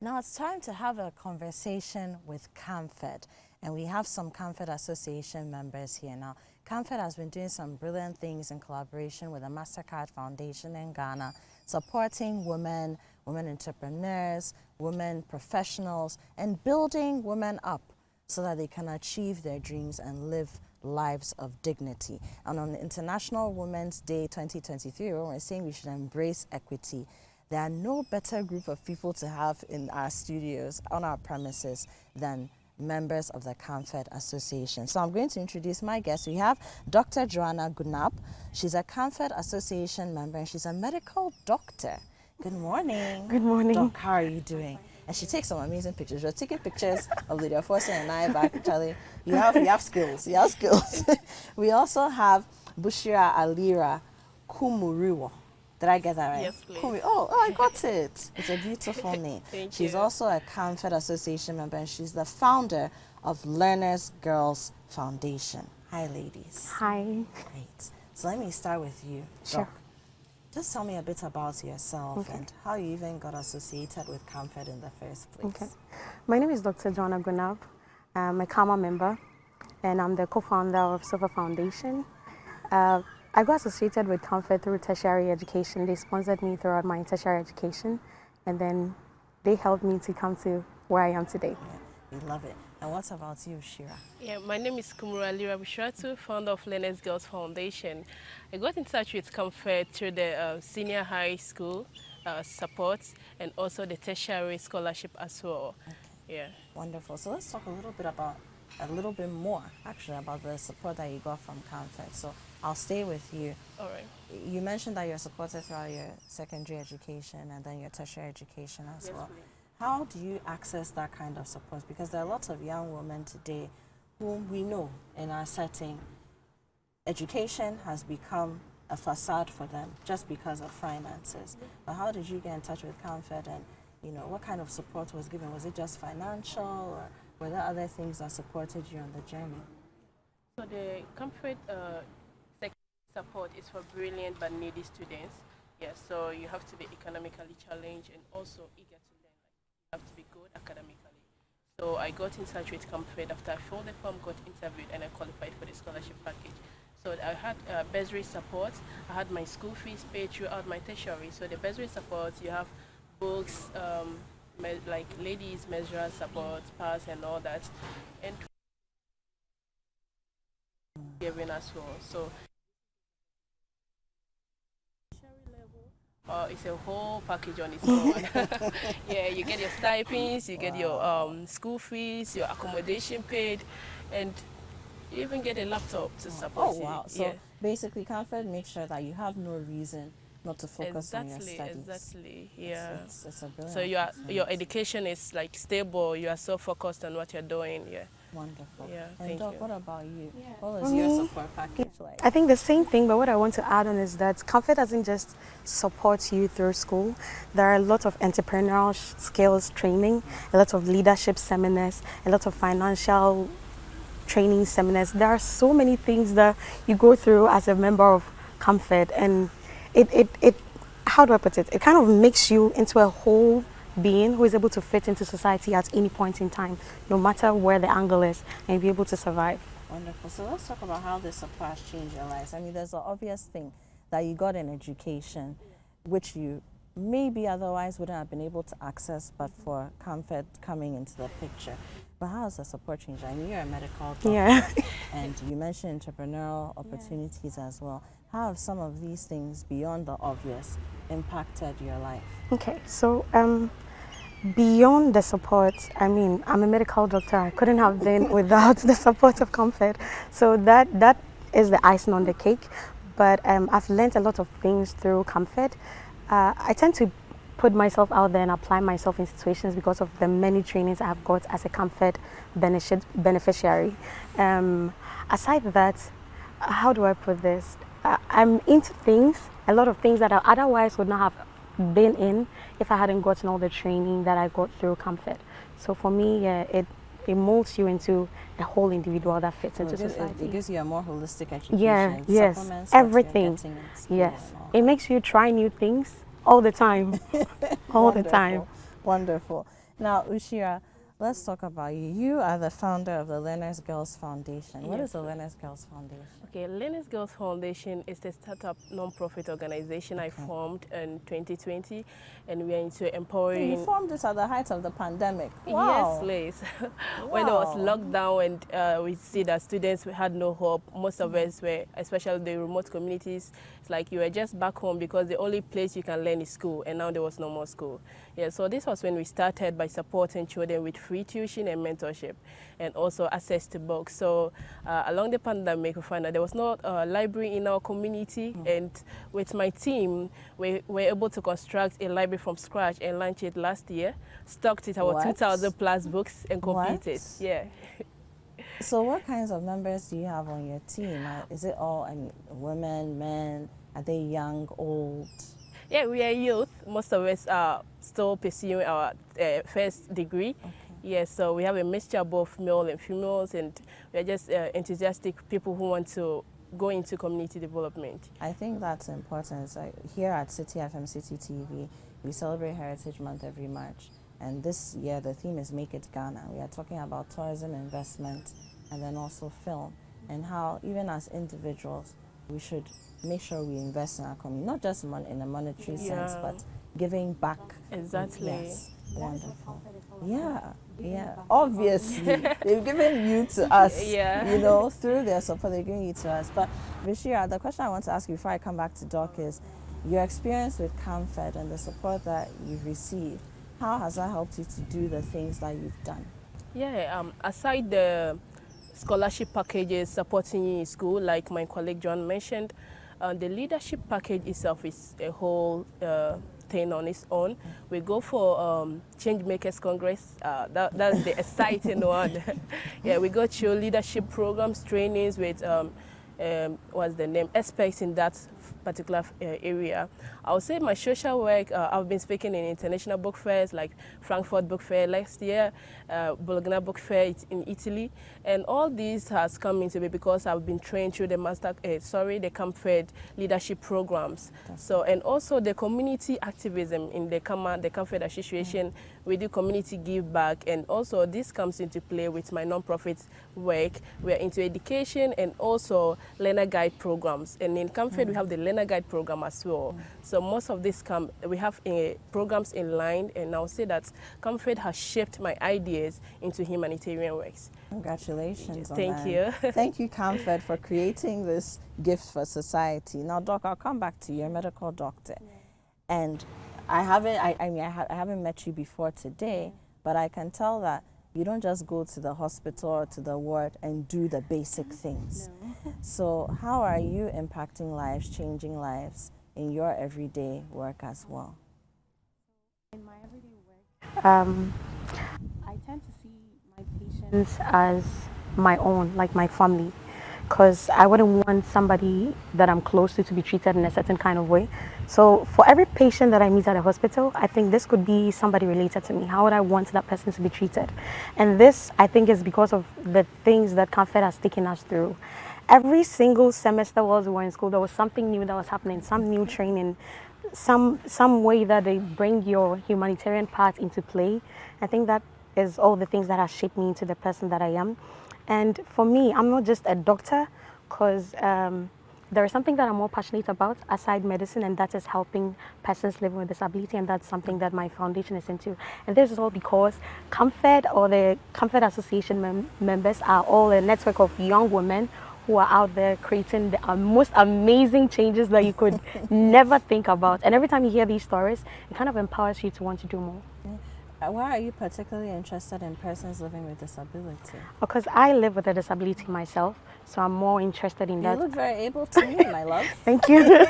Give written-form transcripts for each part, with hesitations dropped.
Now it's time to have a conversation with CAMFED, and we have some CAMFED Association members here now. CAMFED has been doing some brilliant things in collaboration with the MasterCard Foundation in Ghana, supporting women, women entrepreneurs, women professionals, and building women up so that they can achieve their dreams and live lives of dignity. And on the International Women's Day 2023, when we're saying we should embrace equity, there are no better group of people to have in our studios, on our premises, than members of the CAMFED Association. So I'm going to introduce my guests. We have Dr. Joanna Gunab. She's a CAMFED Association member and she's a medical doctor. Good morning. Good morning. Doc, how are you doing? And she takes some amazing pictures. We're taking pictures of Lydia Foster and I back. Charlie, you have skills. You have skills. We also have Bushira Alira Kumuriwo. Did I get that right? Yes, please. Oh, I got it. It's a beautiful name. She's you. also a CAMFED Association member and she's the founder of Learners Girls Foundation. Hi, ladies. Hi. Great. So let me start with you, Sure. Doc. Just tell me a bit about yourself and how you even got associated with CAMFED in the first place. Okay. My name is Dr. Joanna Gunab. I'm a CAMA member and I'm the co-founder of Silver Foundation. I got associated with CAMFED through tertiary education. They sponsored me throughout my tertiary education and then they helped me to come to where I am today. Yeah, we love it. And what about you, Shira? Yeah, my name is Kumura Lira Bishratu, founder of Learners Girls Foundation. I got in touch with CAMFED through the senior high school support and also the tertiary scholarship as well. Okay. Yeah. Wonderful. So let's talk a little bit more actually about the support that you got from CAMFED. So I'll stay with you. All right. You mentioned that you're supported throughout your secondary education and then your tertiary education as well. Please. How do you access that kind of support? Because there are lots of young women today whom we know in our setting, education has become a facade for them just because of finances. But how did you get in touch with CAMFED and what kind of support was given? Was it just financial or were there other things that supported you on the journey? So the CAMFED support is for brilliant but needy students. Yes, so you have to be economically challenged and also eager to learn. You have to be good academically. So I got in touch with CAMFED after I filled the form, got interviewed, and I qualified for the scholarship package. So I had bursary support. I had my school fees paid throughout my tertiary. So the bursary support, you have books, like ladies' menstrual support, pass, and all that, and giving as well. So it's a whole package on its own. Yeah, you get your stipends, you get your school fees, your accommodation paid, and you even get a laptop to support you. Oh, wow. So basically, CAMFED makes sure that you have no reason not to focus on your studies. Exactly, yeah. It's a brilliant So your education is like stable, you are so focused on what you're doing, yeah. Wonderful. Yeah, and thank Doc, you. what about you? What was your support package like? I think the same thing, but what I want to add on is that CAMFED doesn't just support you through school. There are a lot of entrepreneurial skills training, a lot of leadership seminars, a lot of financial training seminars. There are so many things that you go through as a member of CAMFED, and it how do I put it? It kind of makes you into a whole being who is able to fit into society at any point in time, no matter where the angle is, and be able to survive. Wonderful. So let's talk about how this support has changed your lives. I mean, there's an obvious thing that you got in education, which you maybe otherwise wouldn't have been able to access, but for CAMFED coming into the picture. But how has the support changed? I mean, you're a medical doctor, Yeah. and you mentioned entrepreneurial opportunities as well. How have some of these things, beyond the obvious, impacted your life? Okay, so beyond the support, I mean, I'm a medical doctor. I couldn't have been without the support of CAMFED. So that is the icing on the cake. But I've learned a lot of things through CAMFED. I tend to put myself out there and apply myself in situations because of the many trainings I've got as a CAMFED beneficiary. Aside that, how do I put this? I'm into things, a lot of things that I otherwise would not have been in if I hadn't gotten all the training that I got through CAMFED. So for me, yeah, it molds you into a whole individual that fits into society. It gives you a more holistic education. Yeah, yes, everything. Yes, it makes you try new things all the time, all the time. Wonderful. Now, Ushira, let's talk about you. You are the founder of the Learners Girls Foundation. What Yes, is the please. Learners Girls Foundation? Okay, Learners Girls Foundation is a startup non-profit organization I Okay. formed in 2020, and we are into You empowering. formed this at the height of the pandemic. Yes, Wow. Liz. When there was Wow. lockdown and we see that students had no hope, most of us were, especially the remote communities, it's like you were just back home because the only place you can learn is school, and now there was no more school. Yeah, so this was when we started by supporting children with free tuition and mentorship, and also access to books. So along the pandemic, we found that there was no library in our community, and with my team, we were able to construct a library from scratch and launch it last year. Stocked it our What? 2,000 plus books and completed. What? Yeah. So, what kinds of members do you have on your team? Is it all, I mean, women, men? Are they young, old? Yeah, we are youth. Most of us are still pursuing our first degree. Okay. Yes, so we have a mixture of both male and females, and we are just enthusiastic people who want to go into community development. I think that's important. It's like here at Citi FM, Citi TV, we celebrate Heritage Month every March. And this year, the theme is Make It Ghana. We are talking about tourism investment and then also film, and how even as individuals, we should make sure we invest in our community, not just in a monetary sense, Yeah. but giving back. Exactly. Yes, wonderful. Yeah, yeah. Obviously, they've given you to us. Yeah. You know, through their support, they're giving you to us. But Vishira, the question I want to ask you before I come back to Doc is your experience with CAMFED and the support that you've received. How has that helped you to do the things that you've done? Yeah, aside the scholarship packages supporting you in school, like my colleague John mentioned, the leadership package itself is a whole thing on its own. We go for Change Makers Congress. That's the exciting one. Yeah, we go through leadership programs, trainings with what's the name, experts in that particular area. I would say my social work, I've been speaking in international book fairs like Frankfurt Book Fair last year, Bologna Book Fair in Italy, and all these has come into me because I've been trained through the the CAMFED leadership programs. So, and also the community activism in the CAMFED Association, we do community give back, and also this comes into play with my non-profit work. We're into education and also learner guide programs, and in CAMFED we have the learner guide program as well. So most of this we have programs in line, and I'll say that CAMFED has shaped my ideas into humanitarian works. Congratulations on Thank that. you. Thank you, CAMFED, for creating this gift for society. Now, Doc, I'll come back to you. You're a medical doctor. And I haven't met you before today, but I can tell that you don't just go to the hospital or to the ward and do the basic things. No. So how are you impacting lives, changing lives in your everyday work as well? In my everyday work, I tend to see my patients as my own, like my family, because I wouldn't want somebody that I'm close to be treated in a certain kind of way. So for every patient that I meet at a hospital, I think this could be somebody related to me. How would I want that person to be treated? And this, I think, is because of the things that CAMFED has taken us through. Every single semester while we were in school, there was something new that was happening, some new training, some way that they bring your humanitarian part into play. I think that is all the things that have shaped me into the person that I am. And for me, I'm not just a doctor, because there is something that I'm more passionate about aside medicine, and that is helping persons living with disability, and that's something that my foundation is into. And this is all because CAMFED, or the CAMFED Association members, are all a network of young women who are out there creating the most amazing changes that you could never think about. And every time you hear these stories, it kind of empowers you to want to do more. Why are you particularly interested in persons living with disability? Because I live with a disability myself, so I'm more interested in that. You look very able to me, my love. Thank you.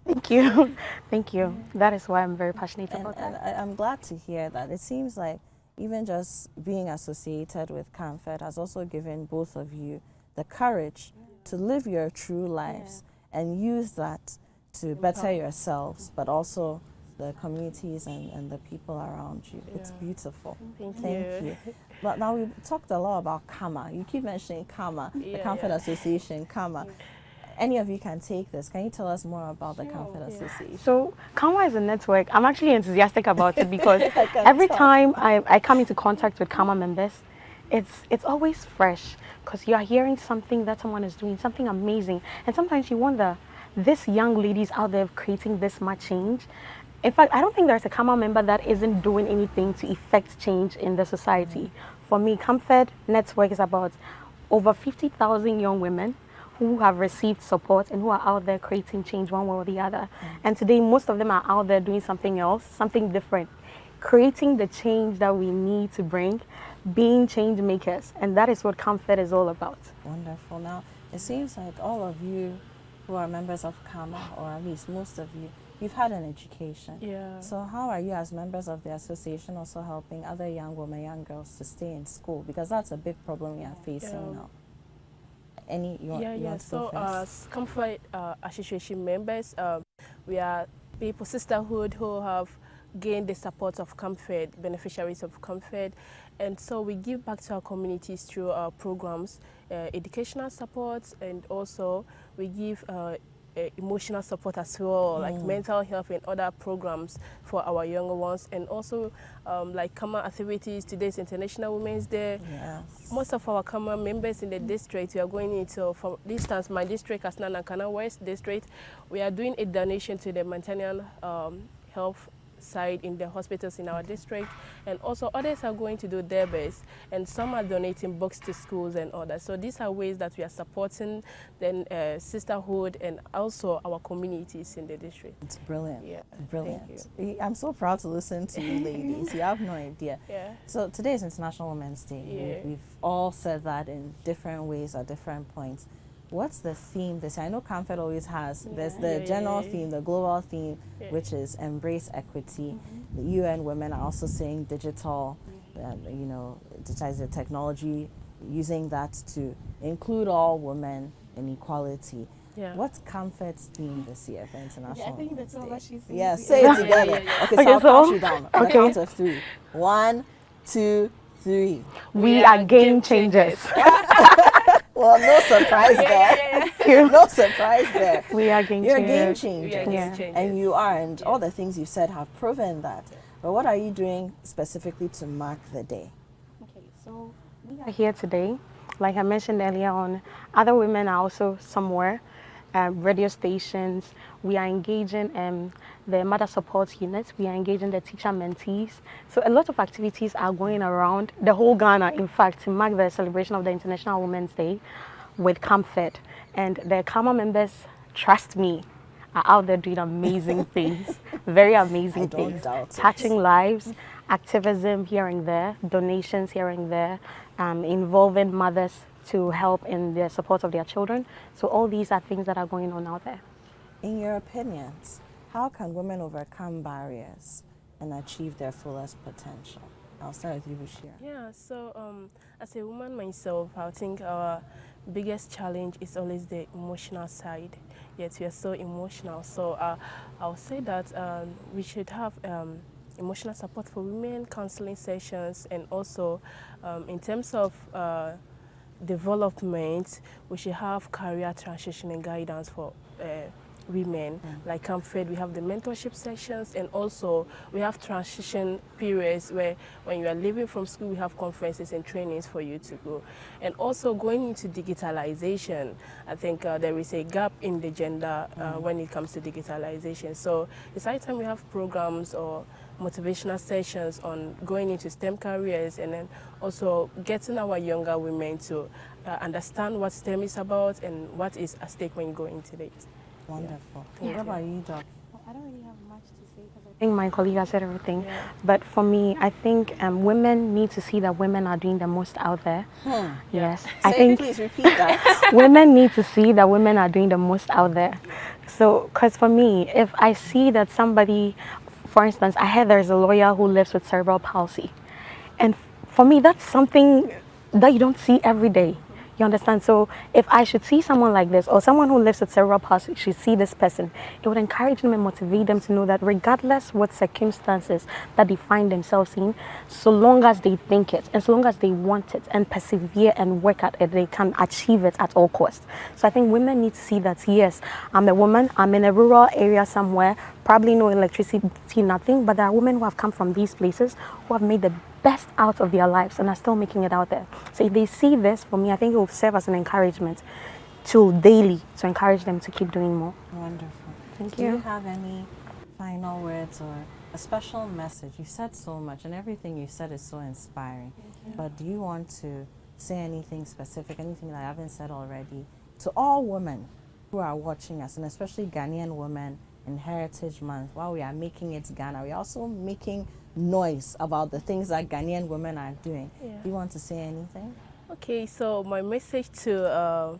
Thank you. Thank you. That is why I'm very passionate about that. And I'm glad to hear that. It seems like even just being associated with CAMFED has also given both of you the courage to live your true lives and use that to better yourselves, but also the communities and the people around you. It's beautiful. Thank you. But now we talked a lot about CAMA. You keep mentioning CAMA, the CAMFED Association, CAMA. any of you can take this. Can you tell us more about the Comfort Association? So, Kama is a network. I'm actually enthusiastic about it because can every tell. time I come into contact with Kama members, it's always fresh because you are hearing something that someone is doing, something amazing. And sometimes you wonder, this young ladies out there creating this much change. In fact, I don't think there's a Kama member that isn't doing anything to effect change in the society. For me, Comfort Network is about over 50,000 young women who have received support and who are out there creating change one way or the other. And today, most of them are out there doing something else, something different, creating the change that we need to bring, being change makers. And that is what Comfort is all about. Wonderful. Now, it seems like all of you who are members of Kama, or at least most of you, you've had an education. Yeah. So how are you as members of the association also helping other young women, young girls to stay in school? Because that's a big problem we are facing now. Any you want to go So first? as Comfort Association members, we are people sisterhood who have gained the support of Comfort, beneficiaries of Comfort, and so we give back to our communities through our programs, educational support, and also we give emotional support as well, like mental health and other programs for our younger ones, and also like common activities. Today's International Women's Day. Yes. Most of our common members in the district, we are going into, for instance, my district, Asnan and Kana West district, we are doing a donation to the maintenance health side in the hospitals in our district, and also others are going to do their best, and some are donating books to schools and others. So these are ways that we are supporting the sisterhood and also our communities in the district. It's brilliant. Yeah, Brilliant. thank I'm so proud to listen to you ladies. You have no idea. Yeah. So today is International Women's Day. Yeah. We've all said that in different ways at different points. What's the theme this year? I know Comfort always has. There's the general theme, the global theme, which is embrace equity. The UN women are also saying digital, digitize the technology, using that to include all women in equality. Yeah. What's Comfort's theme this year for International Women's Day? what she's Yeah, say it together. Okay, so I'll count you down. On the count of 3. 1, 2, 3. We are game changers. Well, no surprise there. No surprise there. We are game You're a changers. game changer. We are game changers. And you are, and all the things you've said have proven that. But what are you doing specifically to mark the day? Okay, so we are here today. Like I mentioned earlier on, other women are also somewhere, radio stations. We are engaging the mother support units. We are engaging the teacher mentees. So a lot of activities are going around the whole Ghana, in fact, to mark the celebration of the International Women's Day with Comfort. And the Kama members, trust me, are out there doing amazing things, very amazing things, touching lives, activism here and there, donations here and there, involving mothers to help in the support of their children. So all these are things that are going on out there. In your opinions, how can women overcome barriers and achieve their fullest potential? I'll start with you, Bashir. Yeah, so as a woman myself, I think our biggest challenge is always the emotional side. Yet we are so emotional. So I'll say that we should have emotional support for women, counseling sessions, and also in terms of development, we should have career transition and guidance for women. Like Comfort, we have the mentorship sessions, and also we have transition periods where when you are leaving from school, we have conferences and trainings for you to go. And also going into digitalization, I think there is a gap in the gender when it comes to digitalization. So it's high time we have programs or motivational sessions on going into STEM careers, and then also getting our younger women to understand what STEM is about and what is at stake when you go into it. Wonderful. What about you, Doc? I don't really have much to say because I think my colleague has said everything. But for me, I think women need to see that women are doing the most out there. Yes. I think Please repeat that. women need to see that women are doing the most out there. So, because for me, if I see that somebody, for instance, I heard there's a lawyer who lives with cerebral palsy. And for me, that's something that you don't see every day. You understand? So if I should see someone like this, or someone who lives with cerebral palsy should see this person, it would encourage them and motivate them to know that regardless what circumstances that they find themselves in, so long as they think it and so long as they want it and persevere and work at it, they can achieve it at all costs. So I think women need to see that, yes, I'm a woman, I'm in a rural area somewhere, probably no electricity, nothing, but there are women who have come from these places who have made the best out of their lives and are still making it out there. So if they see this, for me, I think it will serve as an encouragement to daily to encourage them to keep doing more. Wonderful. Thank Do you. you have any final words or a special message? You said so much, and everything you said is so inspiring. But do you want to say anything specific, anything that I haven't said already, to all women who are watching us, and especially Ghanaian women in Heritage Month? While we are making it Ghana, we're also making noise about the things that Ghanaian women are doing. Yeah. Do you want to say anything? Okay, so my message to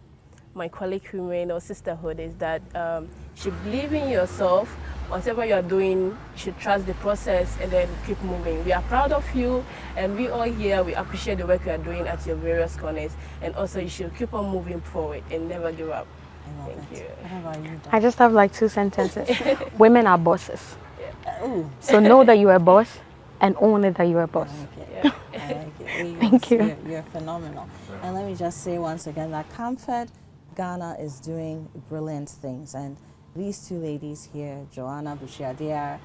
my colleague women or sisterhood is that you should believe in yourself. Whatever you're doing, you should trust the process and then keep moving. We are proud of you, and we all here, we appreciate the work you are doing at your various corners. And also, you should keep on moving forward and never give up. I love Thank it. you. What about you, I just have like 2 sentences. Women are bosses. Ooh. So know that you're a boss and own it that you're a boss. I like it. I like it. Thank you. You're phenomenal. And let me just say once again that Comfort Ghana is doing brilliant things. And these 2 ladies here, Joanna, Bushia, they are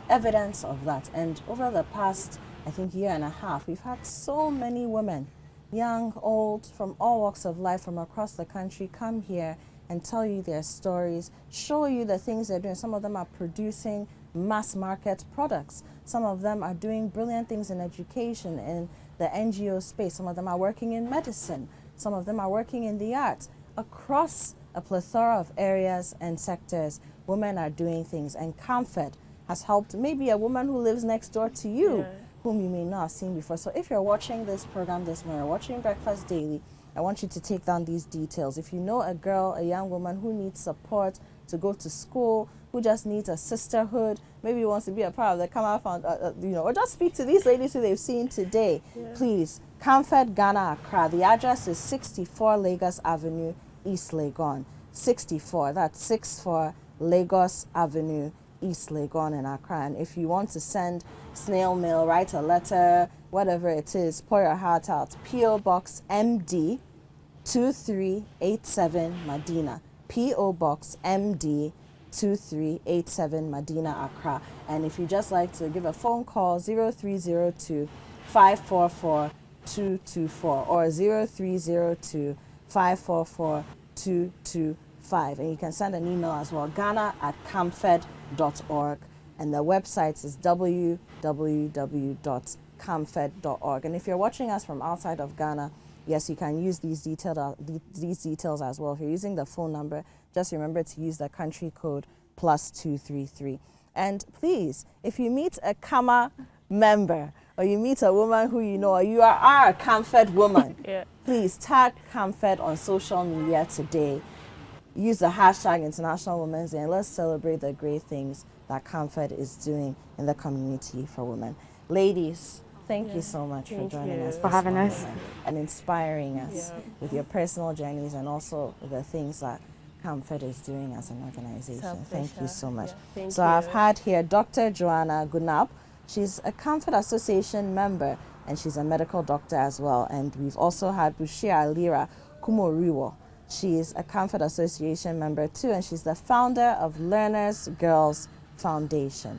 evidence of that. And over the past, I think, year and a half, we've had so many women, young, old, from all walks of life from across the country, come here and tell you their stories, show you the things they're doing. Some of them are producing mass market products. Some of them are doing brilliant things in education, in the NGO space. Some of them are working in medicine. Some of them are working in the arts. Across a plethora of areas and sectors, women are doing things. And Comfort has helped maybe a woman who lives next door to you, whom you may not have seen before. So if you're watching this program this morning, watching Breakfast Daily, I want you to take down these details. If you know a girl, a young woman who needs support to go to school, who just needs a sisterhood, maybe wants to be a part of the Come Out Found, or just speak to these ladies who they've seen today, please, Comfort Ghana Accra. The address is 64 Lagos Avenue, East Legon. 64, that's 64 Lagos Avenue, East Legon in Accra. And if you want to send snail mail, write a letter, whatever it is, pour your heart out. P.O. Box MD 2387 Medina. P.O. Box MD 2387 Medina, Accra. And if you just like to give a phone call, 0302 544 224 or 0302 544 225. And you can send an email as well, ghana@comfed.org. And the website is www.comfed.org. And if you're watching us from outside of Ghana, yes, you can use these details as well. If you're using the phone number, just remember to use the country code +233. And please, if you meet a Kama member or you meet a woman who you know, or you are a Comfort woman, please tag Comfort on social media today. Use the hashtag International Women's Day and let's celebrate the great things that Comfort is doing in the community for women. Ladies, thank you so much for joining us. For having us. And inspiring us with your personal journeys and also the things that Comfort is doing as an organization. Thank you so much. So I've had here Dr. Joanna Gunab. She's a Comfort Association member and she's a medical doctor as well. And we've also had Bushia Alira Kumoriwo. She is a Comfort Association member too, and she's the founder of Learners Girls Foundation.